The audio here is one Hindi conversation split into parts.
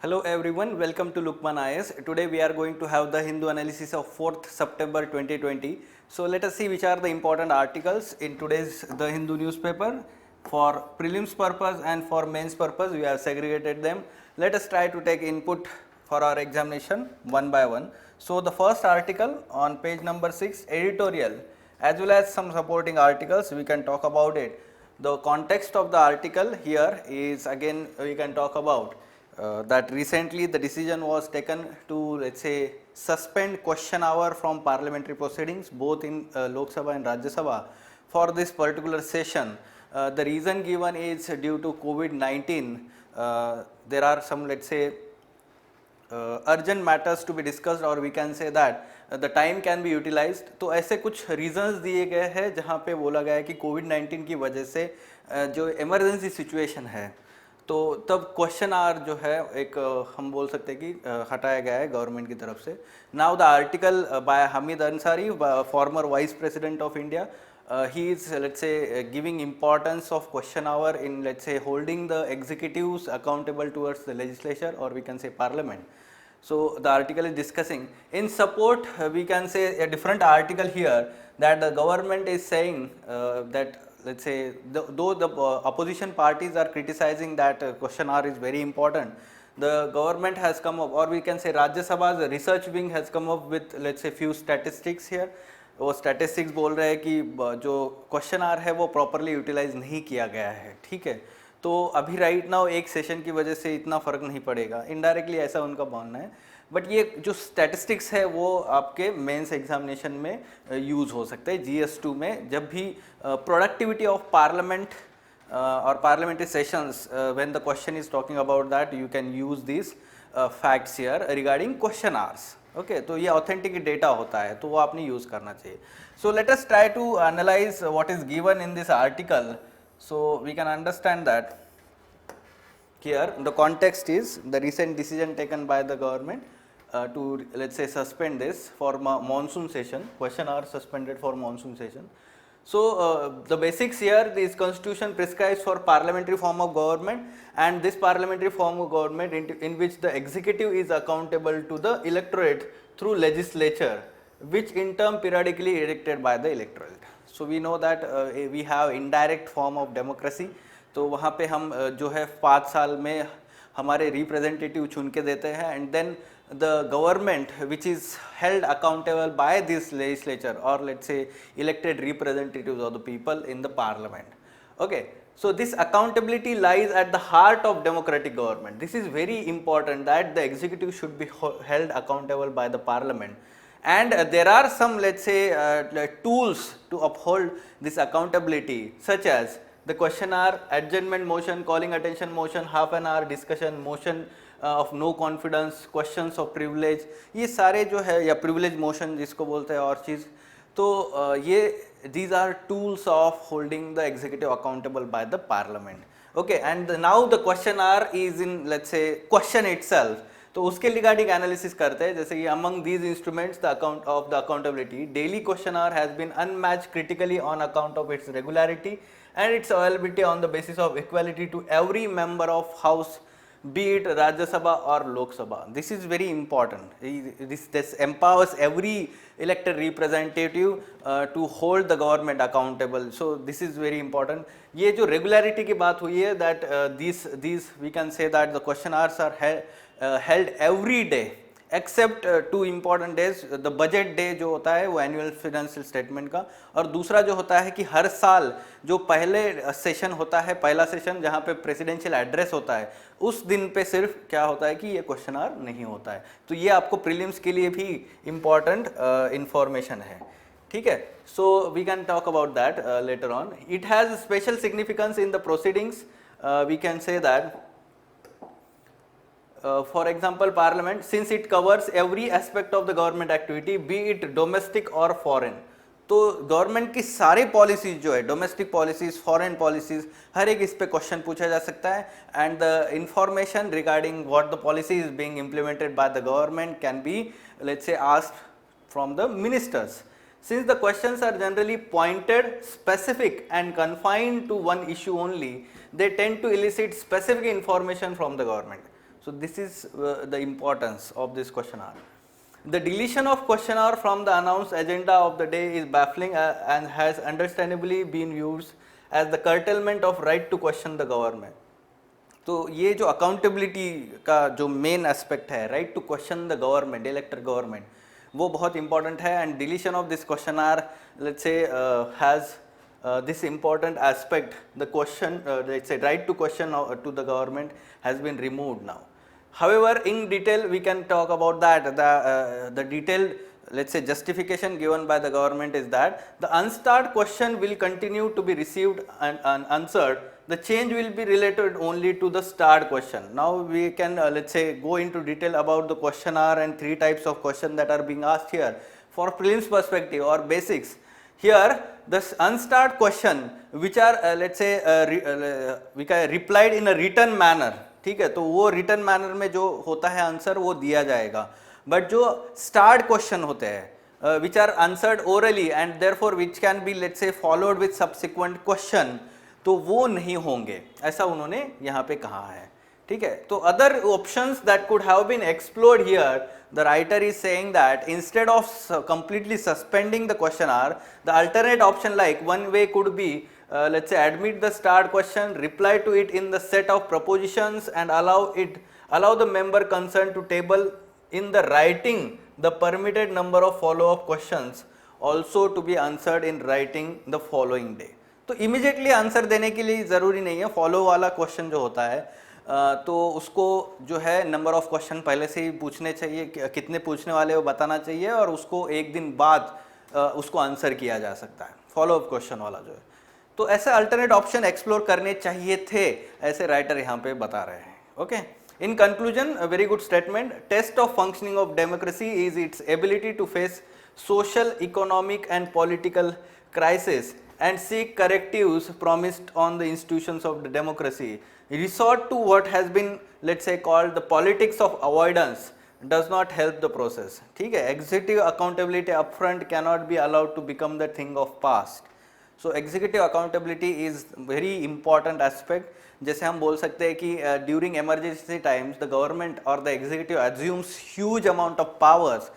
Hello everyone, welcome to Lukman IS. Today we are going to have the Hindu analysis of 4th September 2020. So let us see which are the important articles in today's The Hindu newspaper. For prelims purpose and for mains purpose we have segregated them. Let us try to take input for our examination one by one. So the first article on page number 6, editorial, as well as some supporting articles, we can talk about it. The context of the article here is, again we can talk about that recently the decision was taken to, let's say, suspend question hour from parliamentary proceedings both in Lok Sabha and Rajya Sabha for this particular session. The reason given is due to COVID-19. There are some, let's say, urgent matters to be discussed, or we can say that the time can be utilized. तो ऐसे कुछ reasons दिए गए हैं जहाँ पे बोला गया है कि कोविड-19 की वजह से जो इमरजेंसी सिचुएशन है तो तब क्वेश्चन आवर जो है एक हम बोल सकते हैं कि हटाया गया है गवर्नमेंट की तरफ से. Now the article by Hamid Ansari, farmer vice president of India, he is, let's say, giving importance of question hour in, let's say, holding the executives accountable towards the legislature, or we can say parliament. So the article is discussing in support, we can say a different article here, that the government is saying that, let's say, though the opposition parties are criticizing that question hour is very important, the government has come up, or we can say Rajya Sabha's research wing has come up with, let's say, few statistics here. वो स्टैटिस्टिक्स बोल रहे हैं कि जो क्वेश्चन आर है वो प्रॉपरली यूटिलाइज नहीं किया गया है. ठीक है, तो अभी राइट नाउ एक सेशन की वजह से इतना फ़र्क नहीं पड़ेगा, इनडायरेक्टली ऐसा उनका मानना है. बट ये जो स्टैटिस्टिक्स है वो आपके मेंस एग्जामिनेशन में यूज़ हो सकते हैं GS2 में, जब भी प्रोडक्टिविटी ऑफ पार्लियामेंट और parliamentary sessions, when the question is talking about that, you can use this facts here regarding question hours. Okay, तो ये ऑथेंटिक डेटा होता है तो वो आपने यूज़ करना चाहिए. So let us try to analyse what is given in this article, so we can understand that here the context is the recent decision taken by the government to, let's say, suspend this for monsoon session, question hour suspended for monsoon session. So the basics here, this constitution prescribes for parliamentary form of government, and this parliamentary form of government in which the executive is accountable to the electorate through legislature, which in turn periodically elected by the electorate. So we know that we have indirect form of democracy. तो वहाँ पे हम जो है 5 साल में हमारे रिप्रेजेंटेटिव चुन के देते हैं, and then the government which is held accountable by this legislature, और let's say elected representatives of the people in the parliament. Okay, so this accountability lies at the heart of democratic government. This is very important, that the executive should be held accountable by the parliament, and there are some, let's say, tools to uphold this accountability, such as the question hour, adjournment motion, calling attention motion, half an hour discussion, motion of no confidence, questions of privilege, ये सारे जो है, या privilege motion जिसको बोलते हैं और चीज़, तो ये these are tools of holding the executive accountable by the parliament. Okay, and now the question hour is in, let's say, question itself. तो उसके रिगार्डिंग एनालिसिस करते हैं, जैसे कि among these instruments the account of the accountability, daily question hour has been unmatched critically on account of its regularity and its availability on the basis of equality to every member of house, be it Rajya Sabha or Lok Sabha. This is very important. This empowers every elected representative to hold the government accountable. So this is very important. ये जो regularity की बात हुई है, that these we can say that the question hours are held every day except 2 important days. The budget day जो होता है वो एनुअल फाइनेंशियल स्टेटमेंट का, और दूसरा जो होता है कि हर साल जो पहले सेशन होता है, पहला सेशन जहाँ पे प्रेसिडेंशियल एड्रेस होता है, उस दिन पे सिर्फ क्या होता है कि ये क्वेश्चन आवर नहीं होता है. तो ये आपको प्रीलिम्स के लिए भी इम्पॉर्टेंट इंफॉर्मेशन है. ठीक है, so we can talk about that later on. It has special significance in the proceedings. We can say that for example, parliament, since it covers every aspect of the government activity, be it domestic or foreign. तो गवर्नमेंट की सारी पॉलिसीज जो है, डोमेस्टिक पॉलिसीज, फॉरेन पॉलिसीज, हर एक इस पे क्वेश्चन पूछा जा सकता है, and the information regarding what the policy is being implemented by the government can be, let's से, asked from the ministers. Since the questions are generally pointed, specific and confined to one issue only, they tend to elicit specific information from the government. So this is the importance of this question hour. The deletion of question hour from the announced agenda of the day is baffling and has understandably been used as the curtailment of right to question the government. तो ये जो अकाउंटेबिलिटी का जो मेन एस्पेक्ट है, right to question the government, elected government, वो बहुत इंपॉर्टेंट है. And deletion of this question are let's say has this important aspect, the question, let's say right to question to the government has been removed now. However, in detail we can talk about that. The detailed, let's say, justification given by the government is that the unstarred question will continue to be received and answered. The change will be related only to the starred question. Now we can let's say go into detail about the question hour and three types of questions that are being asked here. For prelims perspective or basics, here the unstarred question which are let's say we can replied in a written manner, ठीक है, तो वो रिटर्न मैनर में जो होता है आंसर वो दिया जाएगा. बट जो स्टार्ड क्वेश्चन होते हैं which are answered orally and therefore which can be let's say followed with subsequent question, तो वो नहीं होंगे, ऐसा उन्होंने यहाँ पे कहा है. ठीक है, तो other options that could have been explored here, the writer is saying that instead of completely suspending the question hour, the alternate option like one way could be let's say admit the starred question, reply to it in the set of propositions and allow the member concerned to table in the writing the permitted number of follow up questions also to be answered in writing the following day. तो immediately आंसर देने के लिए ज़रूरी नहीं है, फॉलो वाला क्वेश्चन जो होता है तो उसको जो है नंबर ऑफ क्वेश्चन पहले से ही पूछने चाहिए, कितने पूछने वाले वो बताना चाहिए और उसको एक दिन बाद उसको आंसर किया जा सकता है, फॉलो अप क्वेश्चन वाला जो है. तो ऐसे अल्टरनेट ऑप्शन एक्सप्लोर करने चाहिए थे, ऐसे राइटर यहाँ पे बता रहे हैं. Okay, in conclusion a very good statement. Test of functioning of democracy is its ability to face social, economic and political crisis and seek correctives promised on the institutions of the democracy. Resort to what has been let's say called the politics of avoidance does not help the process. ठीक है, executive accountability upfront cannot be allowed to become the thing of past. So executive accountability is very important aspect. जैसे हम बोल सकते हैं कि during emergency times the government or the executive assumes huge amount of powers,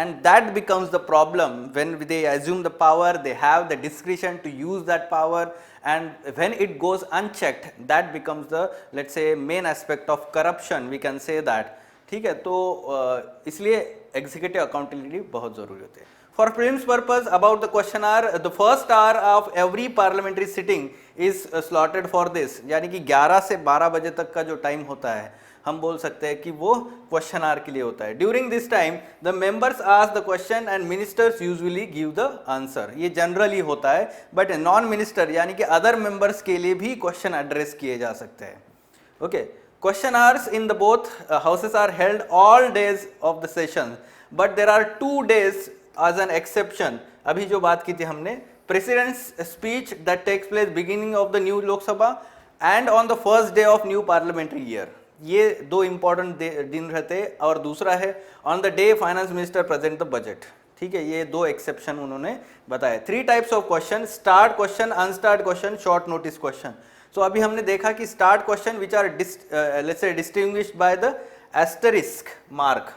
and that becomes the problem. When they assume the power, they have the discretion to use that power, and when it goes unchecked, that becomes the let's say main aspect of corruption, we can say that. ठीक है, तो इसलिए executive accountability बहुत ज़रूरी होती है. For prelims purpose, about the question hour, the first hour of every parliamentary sitting is slotted for this. यानी कि 11 से 12 बजे तक का जो टाइम होता है हम बोल सकते हैं कि वो क्वेश्चन आवर के लिए होता है. During this time the members ask the question and ministers usually give the answer. ये जनरली होता है, बट नॉन मिनिस्टर यानी कि अदर मेंबर्स के लिए भी क्वेश्चन एड्रेस किए जा सकते हैं. Okay, question hours in the both houses are held all days of the session, but there are 2 days as an exception. अभी जो बात की थी हमने, president's speech that takes place beginning of the new Lok Sabha and on the first day of new parliamentary year. ये 2 इंपॉर्टेंट दिन रहते हैं. और दूसरा है on the day finance minister present the budget. ठीक है, ये 2 एक्सेप्शन उन्होंने बताया. 3 types of question, start question, unstart question, short notice question. So अभी हमने देखा कि start question which are let's say distinguished by the asterisk mark.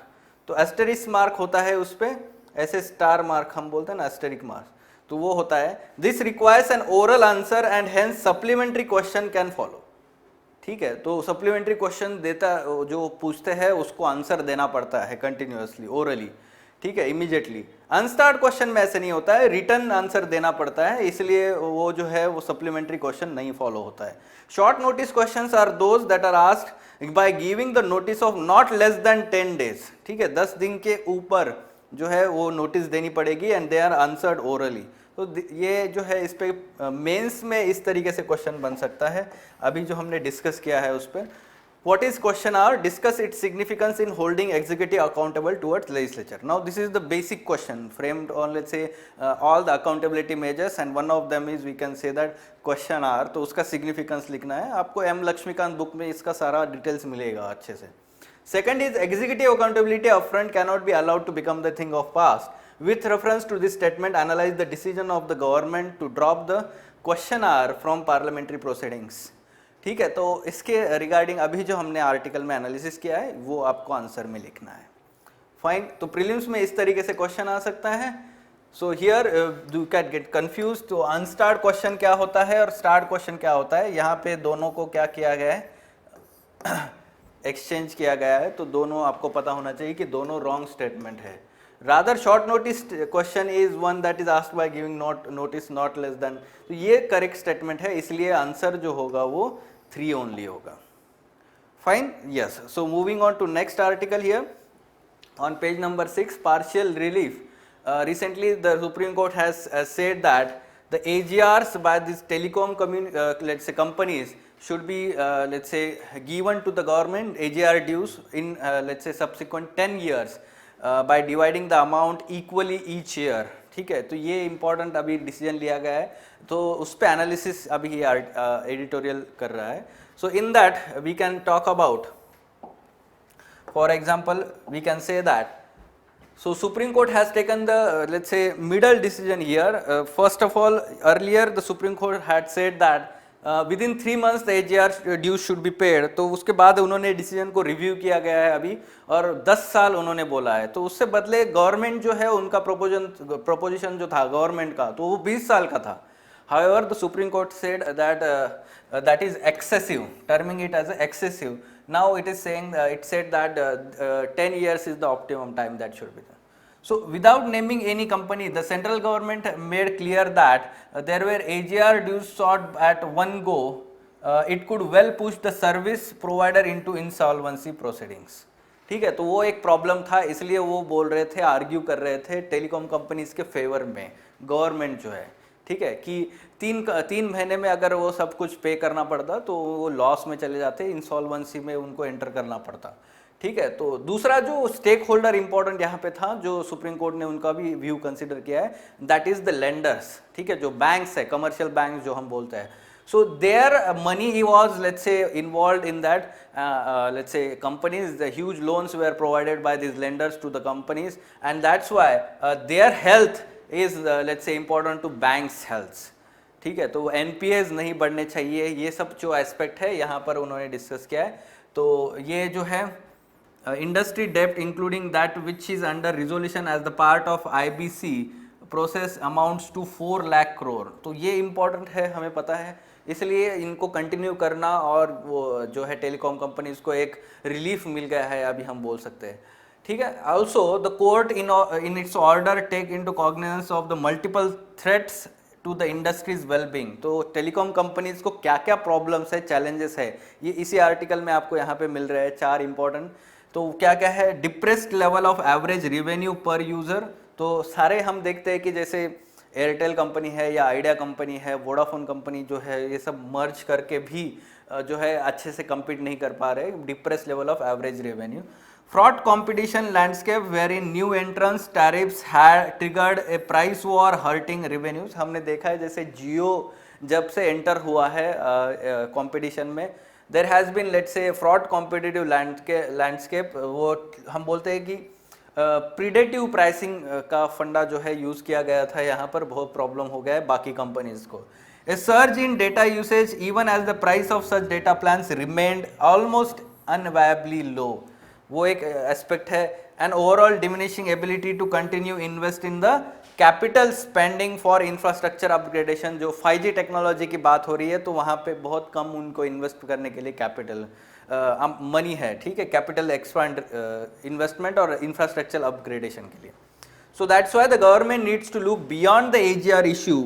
तो एस्टरिस्क मार्क होता है उस पर, ऐसे स्टार मार्क हम बोलते हैं ना, एस्टरिक मार्क, तो वो होता है this requires N oral answer and hence supplementary question can follow. ठीक है, तो सप्लीमेंट्री क्वेश्चन देता जो पूछते हैं उसको आंसर देना पड़ता है कंटिन्यूअसली ओरली. ठीक है, इमीडिएटली. अनस्टार्ट क्वेश्चन में ऐसे नहीं होता है, रिटर्न आंसर देना पड़ता है, इसलिए वो जो है वो सप्लीमेंट्री क्वेश्चन नहीं फॉलो होता है. Short notice questions are those that are asked by giving the notice of not less than 10 days. ठीक है, 10 दिन के ऊपर जो है वो नोटिस देनी पड़ेगी and they are answered orally. तो ये जो है इस पे मेंस में इस तरीके से क्वेश्चन बन सकता है. अभी जो हमने डिस्कस किया है उस पर, what is question hour, discuss its significance in holding executive accountable towards legislature. Now this is the basic question framed on let's say all the accountability measures and one of them is we can say that question hour. तो उसका सिग्निफिकेंस लिखना है आपको. एम लक्ष्मीकांत बुक में इसका सारा डिटेल्स मिलेगा अच्छे से. Second is executive accountability upfront cannot be allowed to become the thing of past. With reference to this statement, analyze the decision of the government to drop the question hour from parliamentary proceedings. ठीक है, तो इसके रिगार्डिंग अभी जो हमने आर्टिकल में एनालिसिस किया है वो आपको आंसर में लिखना है। फाइन, तो प्रीलिम्स में इस तरीके से क्वेश्चन आ सकता है। So here you can get confuse, तो अनस्टार्ट क्वेश्चन क्या होता है और स्टार्ट क्वेश्चन क्या होता है, यहाँ पे दोनों को क्या किया गया है एक्सचेंज किया गया है, तो दोनों आपको पता होना चाहिए कि दोनों रॉन्ग स्टेटमेंट है। Rather short notice question is one that is asked by giving notice not less then, तो ये करेक्ट स्टेटमेंट है, इसलिए आंसर जो होगा वो 3 ओनली होगा। Fine, yes. So moving on to next article here on page number 6, partial relief. Recently the Supreme Court has said that the AGRs by these telecom let's say companies should be let's say given to the government, AGR dues in let's say subsequent 10 years by dividing the amount equally each year। ठीक है, तो ये important अभी डिसीजन लिया गया है, तो उस पर एनालिसिस अभी ये एडिटोरियल कर रहा है। So in that we can talk about, for example we can say that, so Supreme Court has taken the let's say middle decision here। First of all, earlier the Supreme Court had said that within 3 months the AGR dues should be paid, तो उसके बाद उन्होंने डिसीजन को रिव्यू किया गया है अभी, और 10 साल उन्होंने बोला है, तो उससे बदले गवर्नमेंट जो है उनका प्रोपोजिशन जो था गवर्नमेंट का, तो वो 20 साल का था। However the Supreme Court said that that is excessive, terming it as excessive। Now it is saying it said that 10 years is the optimum time that should be done। So without naming any company, the central government made clear that there were AGR dues sought at one go, it could well push the service provider into insolvency proceedings। ठीक है, तो वो एक प्रॉब्लम था, इसलिए वो बोल रहे थे, आर्ग्यू कर रहे थे टेलीकॉम कंपनीज के फेवर में गवर्नमेंट जो है, ठीक है, कि 3 महीने में अगर वो सब कुछ पे करना पड़ता तो वो लॉस में चले जाते, इंसॉल्वेंसी में उनको एंटर करना पड़ता। ठीक है, तो दूसरा जो स्टेक होल्डर इंपॉर्टेंट यहाँ पे था, जो सुप्रीम कोर्ट ने उनका भी व्यू कंसिडर किया है, दैट इज द लेंडर्स। ठीक है, जो बैंक्स है, कमर्शियल बैंक जो हम बोलते हैं, so their money was let's say involved in that let's say companies, the huge loans were provided by these lenders to the companies, and that's why their health is let's say important to banks health। ठीक है, तो NPAs नहीं बढ़ने चाहिए, ये सब जो एस्पेक्ट है यहाँ पर उन्होंने डिस्कस किया है। तो ये जो है इंडस्ट्री डेप्ट including that which is under resolution as the part of IBC process amounts to 4 lakh crore, तो ये इंपॉर्टेंट है, हमें पता है, इसलिए इनको कंटिन्यू करना, और वो जो है टेलीकॉम कंपनीज को एक रिलीफ मिल गया है अभी हम बोल सकते हैं। ठीक है, also the court in its order take into cognizance of the multiple threats to the industry's wellbeing. तो टेलीकॉम कंपनीज को क्या क्या प्रॉब्लम्स है, चैलेंजेस है, ये इसी आर्टिकल में आपको यहाँ पे मिल रहे हैं 4 इंपॉर्टेंट। तो क्या क्या है, depressed level of average revenue पर यूजर, तो सारे हम देखते हैं कि जैसे एयरटेल कंपनी है या आइडिया कंपनी है, वोडाफोन कंपनी जो है, ये सब मर्ज करके भी जो है अच्छे से compete नहीं कर पा रहे, depressed level of average revenue. Fraught competition landscape wherein new entrants tariffs had triggered a price war hurting revenues. हमने देखा है जैसे जियो जब से एंटर हुआ है कंपटीशन में, there has been let's say fraught competitive landscape, वो हम बोलते हैं कि प्रीडेटिव प्राइसिंग का फंडा जो है यूज़ किया गया था, यहाँ पर बहुत प्रॉब्लम हो गया है बाकी कंपनीज को। A surge in data usage even as the price of such data plans remained almost unviably low, वो एक एस्पेक्ट है। And overall diminishing ability to continue invest in the capital spending for infrastructure upgradation. जो 5G टेक्नोलॉजी की बात हो रही है तो वहाँ पे बहुत कम उनको इन्वेस्ट करने के लिए कैपिटल मनी है, ठीक है, कैपिटल एक्सपेंड इन्वेस्टमेंट और इंफ्रास्ट्रक्चर अपग्रेडेशन के लिए। So that's why the government needs to look beyond the AGR issue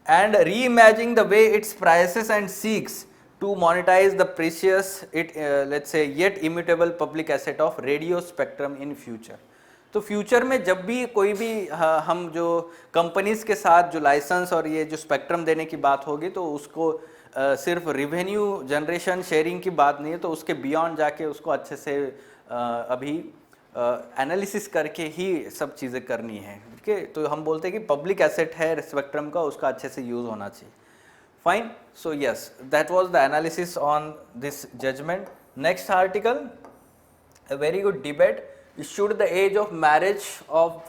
and reimagine the way its prices and seeks to monetize the precious let's say yet immutable public asset of radio spectrum in future। तो फ्यूचर में जब भी कोई भी हम जो कंपनीज के साथ जो लाइसेंस और ये जो स्पेक्ट्रम देने की बात होगी तो उसको सिर्फ रिवेन्यू जनरेशन शेयरिंग की बात नहीं है, तो उसके बियॉन्ड जाके उसको अच्छे से अभी एनालिसिस करके ही सब चीज़ें करनी है। ठीक है, तो हम बोलते हैं कि पब्लिक एसेट है स्पेक्ट्रम का, उसका अच्छे से यूज़ होना चाहिए। Fine, so yes, that was the analysis on this judgment. Next article, a very good debate. Should the age of marriage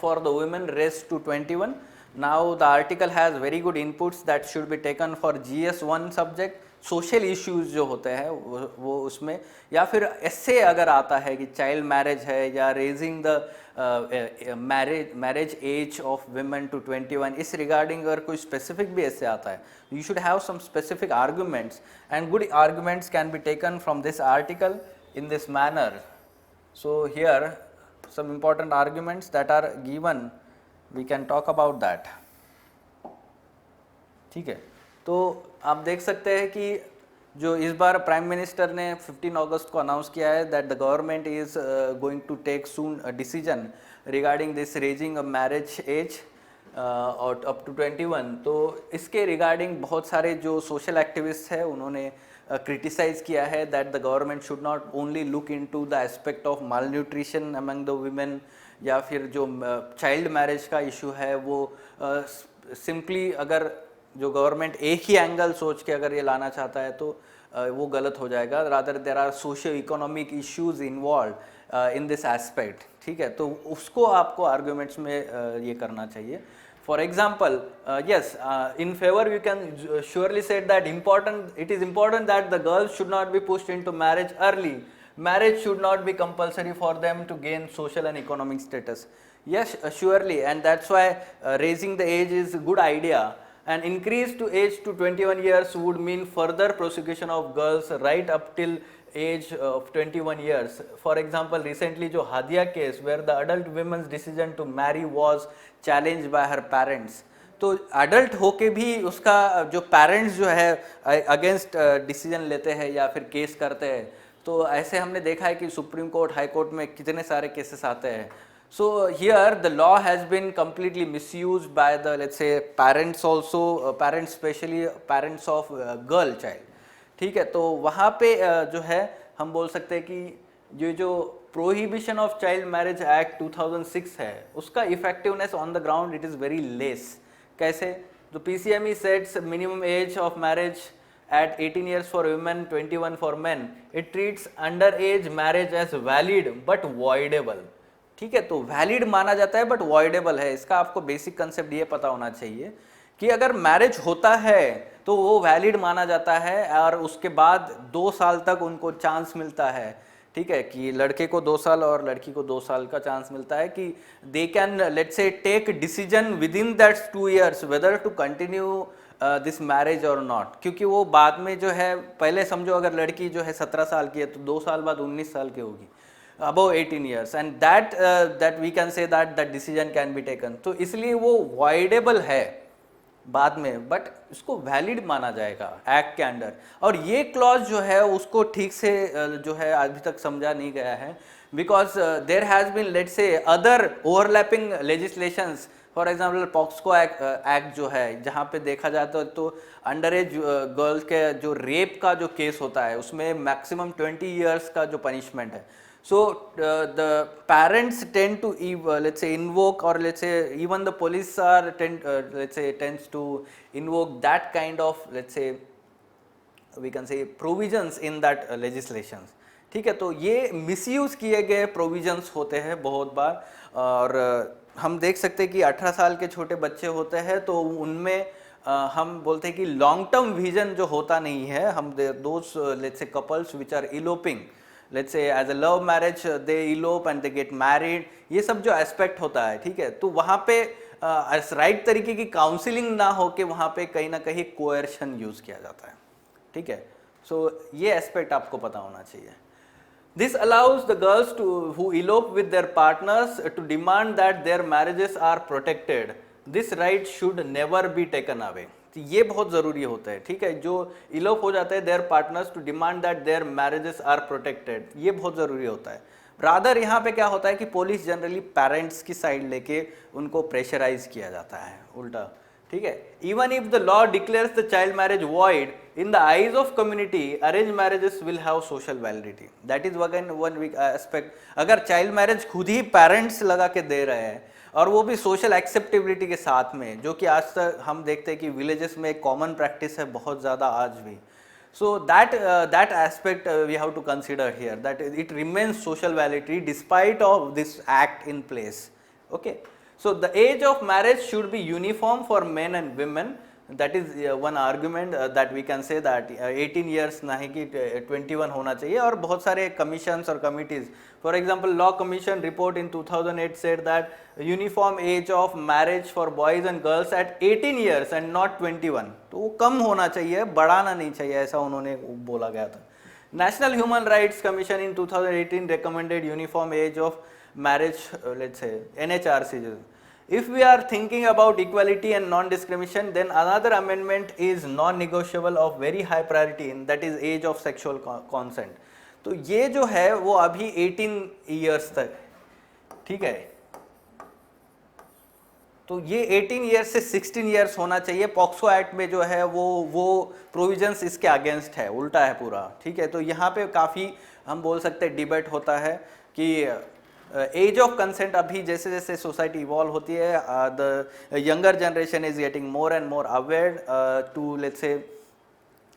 for the women raised to 21? Now the article has very good inputs that should be taken for GS1 subject, social issues जो होते हैं वो उसमें, या फिर ऐसे अगर आता है कि चाइल्ड मैरिज है या raising the marriage age of women to 21, इस रिगार्डिंग अगर कोई स्पेसिफिक भी ऐसे आता है, you should have some specific arguments, and good arguments can be taken from this article in this manner. So here some important arguments that are given, we can talk about that. ठीक है, तो आप देख सकते हैं कि जो इस बार प्राइम मिनिस्टर ने 15 अगस्त को अनाउंस किया है that the government is going to take soon a decision regarding this raising a marriage age or up to 21। तो इसके रिगार्डिंग बहुत सारे जो सोशल एक्टिविस्ट है उन्होंने क्रिटिसाइज किया है that the government should not only look into the aspect of mall nutrition among the women, या फिर जो चाइल्ड मैरिज का इशू है वो सिंपली अगर जो गवर्नमेंट एक ही एंगल सोच के अगर ये लाना चाहता है तो वो गलत हो जाएगा। Rather there are socio economic issues involve in this aspect. ठीक है, तो उसको आपको आर्ग्यूमेंट्स में ये करना चाहिए। For example, yes, in favor you can surely say that it is important that the girls should not be pushed into marriage early. Marriage should not be compulsory for them to gain social and economic status. Yes, surely, and that's why raising the age is a good idea. And increase to age to 21 years would mean further prosecution of girls right up till age of 21 years. For example, recently जो Hadiya case where the adult women's decision to marry was challenged by her parents, तो अडल्ट होके भी उसका जो पेरेंट्स जो है अगेंस्ट डिसीजन लेते हैं या फिर केस करते हैं, तो ऐसे हमने देखा है कि सुप्रीम कोर्ट, हाई कोर्ट में कितने सारे केसेस आते हैं। So here the law has been completely misused by the, let's say, parents also, parents especially parents of girl child। ठीक है, तो वहाँ पे जो है हम बोल सकते हैं कि जो prohibition of child marriage act 2006 है उसका effectiveness on the ground it is very less. कैसे? तो PCME sets minimum age of marriage at 18 years for women, 21 for men. It treats underage marriage as valid but voidable। ठीक है, तो वैलिड माना जाता है बट वॉइडेबल है। इसका आपको बेसिक कंसेप्ट ये पता होना चाहिए कि अगर मैरिज होता है तो वो वैलिड माना जाता है और उसके बाद 2 साल तक उनको चांस मिलता है। ठीक है, कि लड़के को 2 साल और लड़की को 2 साल का चांस मिलता है कि they can let's say take decision within that 2 years whether to continue this marriage or not. क्योंकि वो बाद में जो है, पहले समझो अगर लड़की जो है 17 साल की है तो 2 साल बाद 19 साल की होगी, above 18 years, and that we can say that that decision can be taken। तो इसलिए वो voidable है बाद में, बट इसको वैलिड माना जाएगा एक्ट के अंडर। और ये क्लॉज जो है उसको ठीक से जो है अभी तक समझा नहीं गया है, because there has been let's say other overlapping legislations. For example POCSO act जो है, जहाँ पे देखा जाता है तो अंडर एज गर्ल्स के जो रेप का जो केस होता है उसमें मैक्सिमम 20 years का जो पनिशमेंट है। So the parents tend to let's say invoke, or let's say even the police are tends to invoke that kind of, let's say we can say, provisions in that legislations। ठीक है, तो ये मिसयूज किए गए प्रोविजंस होते हैं बहुत बार। और हम देख सकते हैं कि 18 साल के छोटे बच्चे होते हैं तो उनमें हम बोलते हैं कि लॉन्ग टर्म विजन जो होता नहीं है। हम those let's say couples which are eloping, let's say as a love marriage, they elope and they get married, ये सब जो एस्पेक्ट होता है, ठीक है, तो वहाँ पे राइट तरीके की काउंसिलिंग ना हो के वहाँ पे कहीं ना कहीं कोएर्शन यूज किया जाता है। ठीक है, सो ये एस्पेक्ट आपको पता होना चाहिए। This allows the girls who elope with their partners to demand that their marriages are protected. This right should never be taken away। तो ये बहुत ज़रूरी होता है। ठीक है, जो इलोप हो जाते हैं their partners to demand that their marriages are protected, ये बहुत ज़रूरी होता है। रादर यहाँ पे क्या होता है कि पुलिस जनरली पेरेंट्स की साइड लेके उनको प्रेशराइज किया जाता है उल्टा। ठीक है, even if the law declares the child marriage void, in the eyes of community arrange marriages will have social validity. That is one aspect. अगर चाइल्ड मैरिज खुद ही पेरेंट्स लगा के दे रहे हैं और वो भी सोशल एक्सेप्टेबिलिटी के साथ में, जो कि आज तक हम देखते हैं कि विलेजेस में एक कॉमन प्रैक्टिस है बहुत ज़्यादा आज भी। So that aspect we have to consider here, that it remains social validity despite of this act in place. Okay, so the age of marriage should be uniform for men and women. That is one argument that we can say that 18 years नहीं कि 21 होना चाहिए. और बहुत सारे कमीशंस और committees, for example law commission report in 2008 said that uniform age of marriage for boys and girls at 18 years and not 21. तो वो कम होना चाहिए, बढ़ाना नहीं चाहिए, ऐसा उन्होंने बोला गया था. National Human Rights Commission in 2018 recommended uniform age of marriage, let's say NHRC. If we are thinking about equality and non-discrimination, then another amendment is non-negotiable of very high priority, and that is age of sexual consent. तो ये जो है वो अभी 18 years तक, ठीक है. तो ये 18 ईयर्स से 16 ईयर्स होना चाहिए. पॉक्सो एक्ट में जो है वो प्रोविजंस इसके अगेंस्ट है, उल्टा है पूरा, ठीक है. तो यहाँ पे काफ़ी हम बोल सकते हैं डिबेट होता है कि एज ऑफ कंसेंट अभी जैसे जैसे सोसाइटी इवॉल्व होती है, the younger generation is getting more and more aware to let's say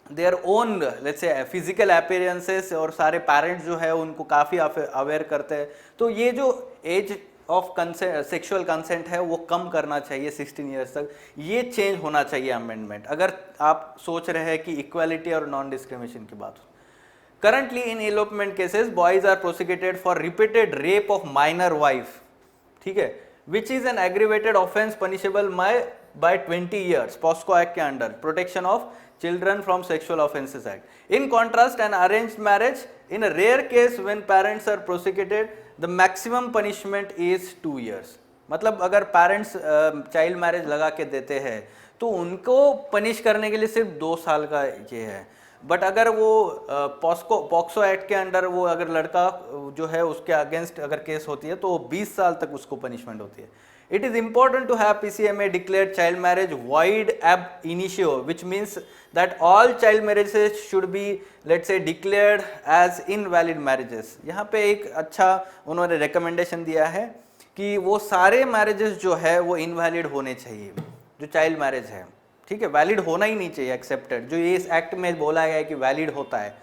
their own let's say physical appearances, और सारे पेरेंट्स जो है उनको काफ़ी अवेयर करते हैं. तो ये जो age of consent, sexual consent है वो कम करना चाहिए 16 ईयर्स तक. ये चेंज होना चाहिए अमेंडमेंट, अगर आप सोच रहे हैं कि इक्वालिटी और नॉन डिस्क्रिमिनेशन की बात हो. Currently in elopement cases boys are prosecuted for repeated rape of minor wife, ठीक है, which is an aggravated offence punishable by 20 years POCSO act के under, protection of children from sexual offences act. In contrast, an arranged marriage, in a rare case when parents are prosecuted, the maximum punishment is 2 years. मतलब अगर पेरेंट्स चाइल्ड मैरिज लगा के देते हैं तो उनको पनिश करने के लिए सिर्फ 2 साल का ये है. बट अगर वो पॉक्सो एक्ट के अंडर वो अगर लड़का जो है उसके अगेंस्ट अगर केस होती है तो 20 साल तक उसको पनिशमेंट होती है. It is important to have PCMA declare child marriage void ab initio, which means that all child marriages should be, let's say, declared as invalid marriages. यहाँ पे एक अच्छा उन्होंने recommendation दिया है कि वो सारे marriages जो है वो invalid होने चाहिए, जो child marriage है, ठीक है, valid होना ही नहीं चाहिए accepted, जो ये इस act में बोला गया है कि valid होता है,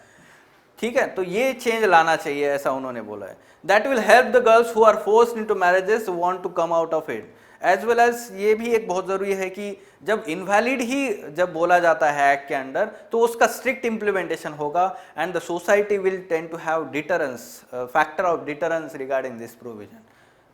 ठीक है. तो ये चेंज लाना चाहिए, ऐसा उन्होंने बोला है. That will help the girls who are forced into marriages want to come out of it, as well as ये भी एक बहुत जरूरी है कि जब इनवैलिड ही जब बोला जाता है एक्ट के अंडर तो उसका स्ट्रिक्ट इंप्लीमेंटेशन होगा, and the society will tend to have deterrence, factor of deterrence regarding this provision.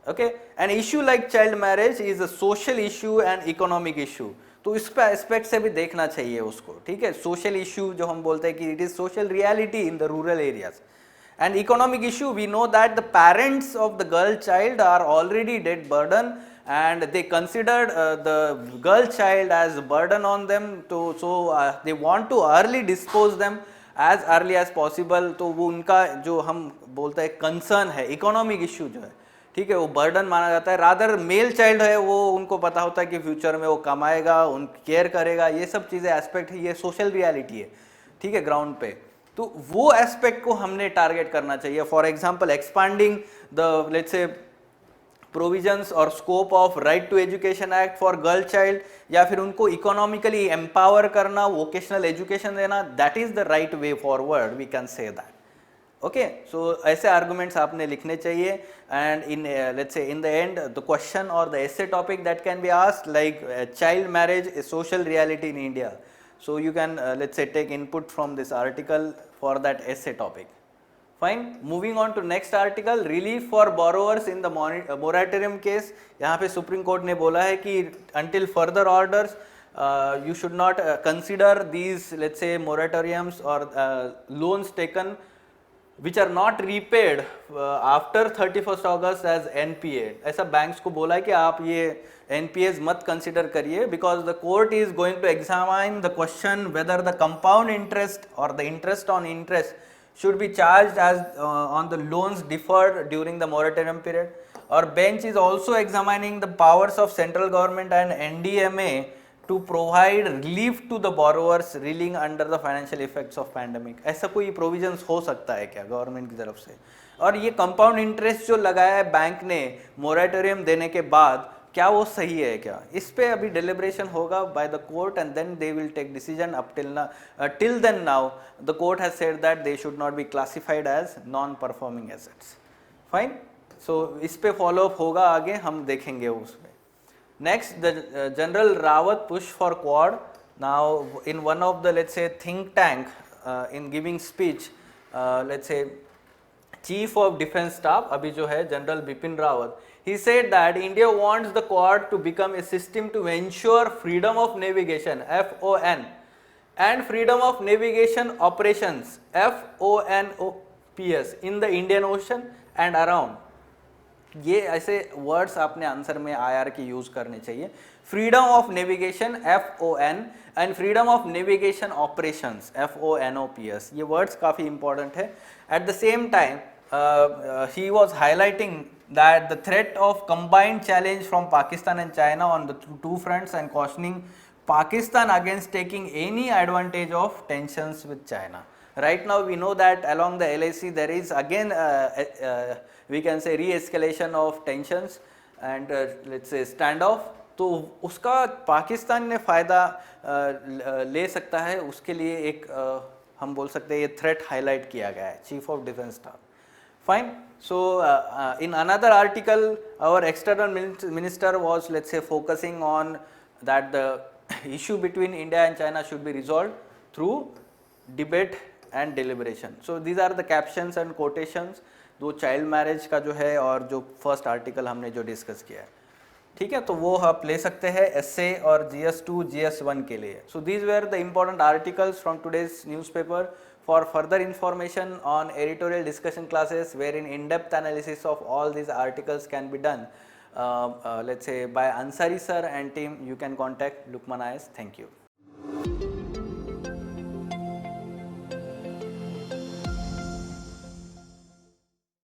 Okay, an issue like child marriage is a social issue and economic issue. तो इस पे एस्पेक्ट से भी देखना चाहिए उसको, ठीक है. सोशल इश्यू जो हम बोलते हैं कि it is social reality in the rural areas, and economic issue we know that the parents of the girl child are already dead burden and they considered the girl child as a burden on them, so they want to early dispose them as early as possible. तो वो उनका जो हम बोलते हैं कंसर्न है, इकोनॉमिक इश्यू जो है, ठीक है, वो बर्डन माना जाता है. रादर मेल चाइल्ड है वो उनको पता होता है कि फ्यूचर में वो कमाएगा, उन केयर करेगा, ये सब चीज़ें एस्पेक्ट है, ये सोशल रियलिटी है, ठीक है, ग्राउंड पे. तो वो एस्पेक्ट को हमने टारगेट करना चाहिए. For example expanding the let's say provisions और scope of right to education act for girl child, या फिर उनको इकोनॉमिकली एम्पावर करना, वोकेशनल एजुकेशन देना, that is the right way forward, we can say that. Okay, so ऐसे आर्गुमेंट्स आपने लिखने चाहिए. And in let's say in the end the question और the essay topic that can be asked like child marriage is social reality in India. So you can let's say take input from this article for that essay topic. Fine. Moving on to next article, relief for borrowers in the moratorium case. यहाँ पे सुप्रीम कोर्ट ने बोला है कि until further orders you should not consider these let's say moratoriums or loans taken which are not repaid after 31st August as NPA. ऐसा बैंक्स को बोला है कि आप ये NPAs मत कंसिडर करिए, because the court is going to examine the question whether the compound interest और the interest on interest should be charged as on the loans deferred during the moratorium period. और bench is also examining the powers of central government and NDMA to provide relief to the borrowers reeling under the financial effects of pandemic. ऐसा कोई प्रोविजंस हो सकता है क्या गवर्नमेंट की तरफ से? और ये कंपाउंड इंटरेस्ट जो लगाया है बैंक ने मोरेटोरियम देने के बाद, क्या वो सही है क्या? इस पे अभी डिलिब्रेशन होगा by the court and then they will take decision. Up till then now the court has said that they should not be classified as non performing assets. Fine, so इस पे फॉलो अप होगा, आगे हम देखेंगे उसमें. Next, the General Rawat push for Quad. Now, in one of the, let's say, think tank, in giving speech, let's say, Chief of Defence Staff, अभी जो है General Bipin Rawat, he said that India wants the Quad to become a system to ensure freedom of navigation (FON) and freedom of navigation operations (FONOPS) in the Indian Ocean and around. ये ऐसे वर्ड्स आपने आंसर में IR के यूज करने चाहिए. Freedom of navigation FON and freedom of navigation operations FONOPS. ये वर्ड्स काफ़ी इंपॉर्टेंट है. At the same time he was highlighting that the threat of combined challenge from Pakistan and China on the two fronts and cautioning Pakistan against taking any advantage of tensions with China. Right now we know that along the LAC there is again we can say re-escalation of tensions and let's say standoff. तो उसका पाकिस्तान ने फ़ायदा ले सकता है, उसके लिए एक हम बोल सकते हैं ये थ्रेट हाईलाइट किया गया है chief of defence staff. Fine. So in another article, our external minister was, let's say, focusing on that the issue between India and China should be resolved through debate and deliberation. So these are the captions and quotations दो चाइल्ड मैरिज का जो है और जो फर्स्ट आर्टिकल हमने जो डिस्कस किया है. ठीक है, तो वो आप ले सकते हैं एसए और GS2 GS1 के लिए. So these were the important articles from today's newspaper. For further information on editorial discussion classes wherein in-depth analysis of all these articles can be done, let's say by Ansari sir and team, you can contact Lukman IAS. Thank you.